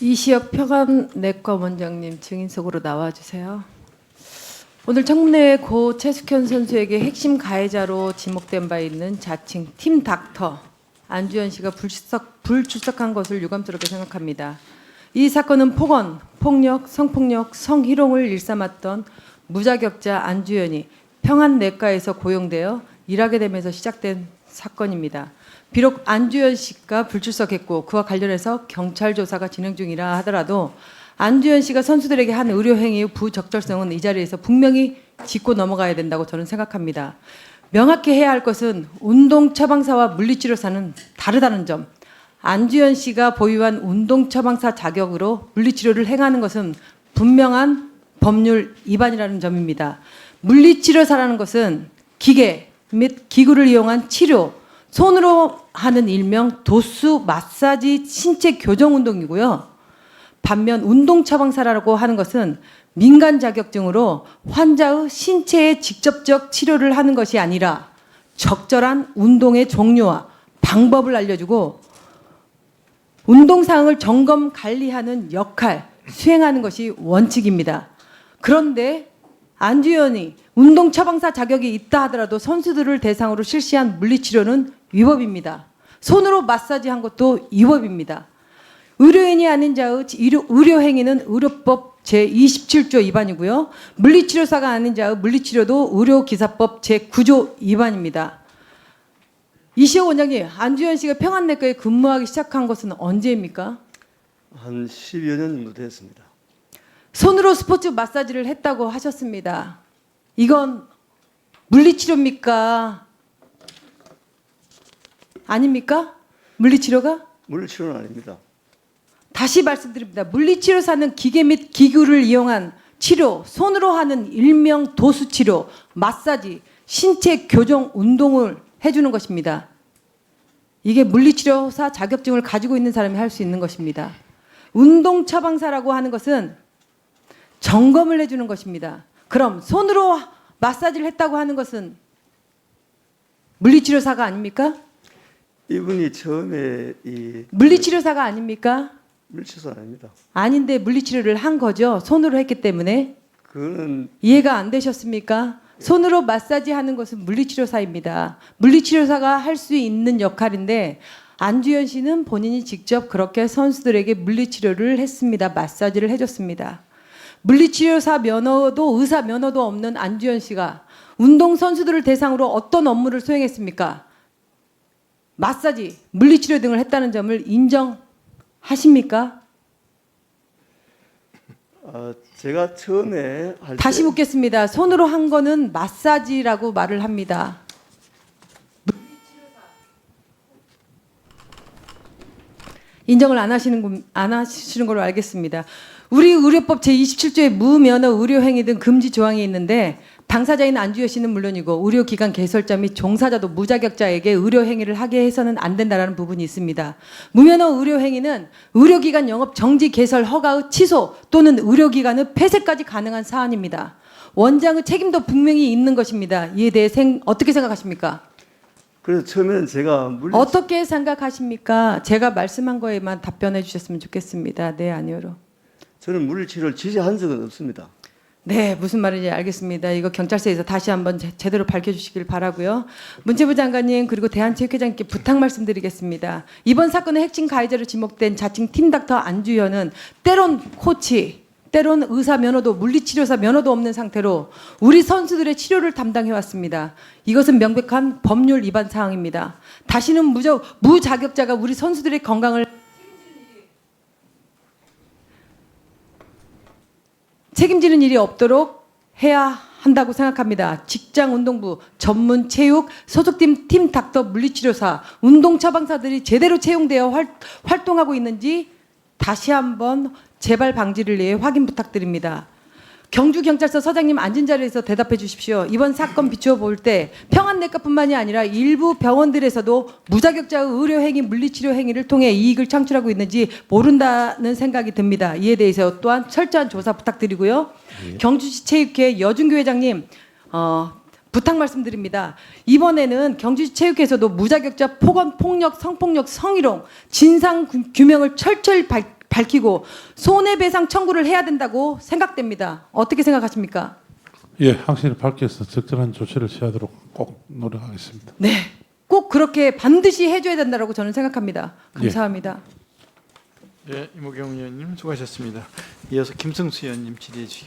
이시혁 평안내과 원장님 증인석으로 나와주세요. 오늘 청문회에 고 최숙현 선수에게 핵심 가해자로 지목된 바 있는 자칭 팀 닥터 안주현 씨가 불출석한 것을 유감스럽게 생각합니다. 이 사건은 폭언, 폭력, 성폭력, 성희롱을 일삼았던 무자격자 안주현이 평안내과에서 고용되어 일하게 되면서 시작된 사건입니다. 비록 안주현 씨가 불출석했고 그와 관련해서 경찰 조사가 진행 중이라 하더라도 안주현 씨가 선수들에게 한 의료 행위의 부적절성은 이 자리에서 분명히 짚고 넘어가야 된다고 저는 생각합니다. 명확히 해야 할 것은 운동 처방사와 물리치료사는 다르다는 점. 안주현 씨가 보유한 운동 처방사 자격으로 물리치료를 행하는 것은 분명한 법률 위반이라는 점입니다. 물리치료사라는 것은 기계 및 기구를 이용한 치료, 손으로 하는 일명 도수 마사지 신체 교정 운동이고요. 반면 운동 처방사라고 하는 것은 민간 자격증으로 환자의 신체에 직접적 치료를 하는 것이 아니라 적절한 운동의 종류와 방법을 알려주고 운동 사항을 점검 관리하는 역할, 수행하는 것이 원칙입니다. 그런데 안주현이 운동 처방사 자격이 있다 하더라도 선수들을 대상으로 실시한 물리치료는 위법입니다. 손으로 마사지한 것도 위법입니다. 의료인이 아닌 자의 의료행위는 의료법 제27조 위반이고요. 물리치료사가 아닌 자의 물리치료도 의료기사법 제9조 위반입니다. 이시호 원장님, 안주현 씨가 평안내과에 근무하기 시작한 것은 언제입니까? 한 10여 년 정도 됐습니다. 손으로 스포츠 마사지를 했다고 하셨습니다. 이건 물리치료입니까? 아닙니까? 물리치료가? 물리치료는 아닙니다. 다시 말씀드립니다. 물리치료사는 기계 및 기구를 이용한 치료, 손으로 하는 일명 도수치료, 마사지, 신체 교정 운동을 해주는 것입니다. 이게 물리치료사 자격증을 가지고 있는 사람이 할 수 있는 것입니다. 운동 처방사라고 하는 것은 점검을 해주는 것입니다. 그럼 손으로 마사지를 했다고 하는 것은 물리치료사가 아닙니까? 이분이 처음에 물리치료사가 아닙니까? 물리치료사 아닙니다. 아닌데 물리치료를 한 거죠. 손으로 했기 때문에. 그거는 이해가 안 되셨습니까? 손으로 마사지 하는 것은 물리치료사입니다. 물리치료사가 할 수 있는 역할인데 안주현 씨는 본인이 직접 그렇게 선수들에게 물리치료를 했습니다. 마사지를 해줬습니다. 물리치료사 면허도 의사 면허도 없는 안주현 씨가 운동선수들을 대상으로 어떤 업무를 수행했습니까? 마사지, 물리치료 등을 했다는 점을 인정하십니까? 제가 처음에 할 다시 때 묻겠습니다. 손으로 한 거는 마사지라고 말을 합니다. 인정을 안 하시는 걸로 알겠습니다. 우리 의료법 제27조에 무면허 의료행위 등 금지 조항이 있는데 당사자인 안주현 씨는 물론이고 의료기관 개설자 및 종사자도 무자격자에게 의료행위를 하게 해서는 안 된다는 부분이 있습니다. 무면허 의료행위는 의료기관 영업 정지 개설 허가의 취소 또는 의료기관의 폐쇄까지 가능한 사안입니다. 원장의 책임도 분명히 있는 것입니다. 이에 대해 어떻게 생각하십니까? 그래서 처음에는 제가 어떻게 생각하십니까? 제가 말씀한 거에만 답변해 주셨으면 좋겠습니다. 네, 아니요로. 저는 물리치료를 지시한 적은 없습니다. 네, 무슨 말인지 알겠습니다. 이거 경찰서에서 다시 한번 제대로 밝혀주시길 바라고요. 문체부 장관님 그리고 대한체육회장님께 부탁 말씀드리겠습니다. 이번 사건의 핵심 가해자로 지목된 자칭 팀닥터 안주현은 때론 코치, 때론 의사 면허도 물리치료사 면허도 없는 상태로 우리 선수들의 치료를 담당해왔습니다. 이것은 명백한 법률 위반 사항입니다. 다시는 무자격자가 우리 선수들의 건강을 책임지는 일이 없도록 해야 한다고 생각합니다. 직장운동부, 전문체육, 소속팀 팀 닥터 물리치료사, 운동처방사들이 제대로 채용되어 활동하고 있는지 다시 한번 재발 방지를 위해 확인 부탁드립니다. 경주경찰서 서장님 앉은 자리에서 대답해 주십시오. 이번 사건 비추어 볼 때 평안내과뿐만이 아니라 일부 병원들에서도 무자격자의 의료행위, 물리치료 행위를 통해 이익을 창출하고 있는지 모른다는 생각이 듭니다. 이에 대해서 또한 철저한 조사 부탁드리고요. 경주시 체육회 여준교 회장님 부탁 말씀드립니다. 이번에는 경주시 체육회에서도 무자격자 폭언, 폭력, 성폭력, 성희롱 진상 규명을 철저히 밝히고 손해배상 청구를 해야 된다고 생각됩니다. 어떻게 생각하십니까? 예, 확실히 밝혀서 적절한 조치를 취하도록 꼭 노력하겠습니다. 네, 꼭 그렇게 반드시 해줘야 된다고 저는 생각합니다. 감사합니다. 예, 이모경 의원님 수고하셨습니다. 이어서 김승수 의원님 질의해 주시기 바랍니다.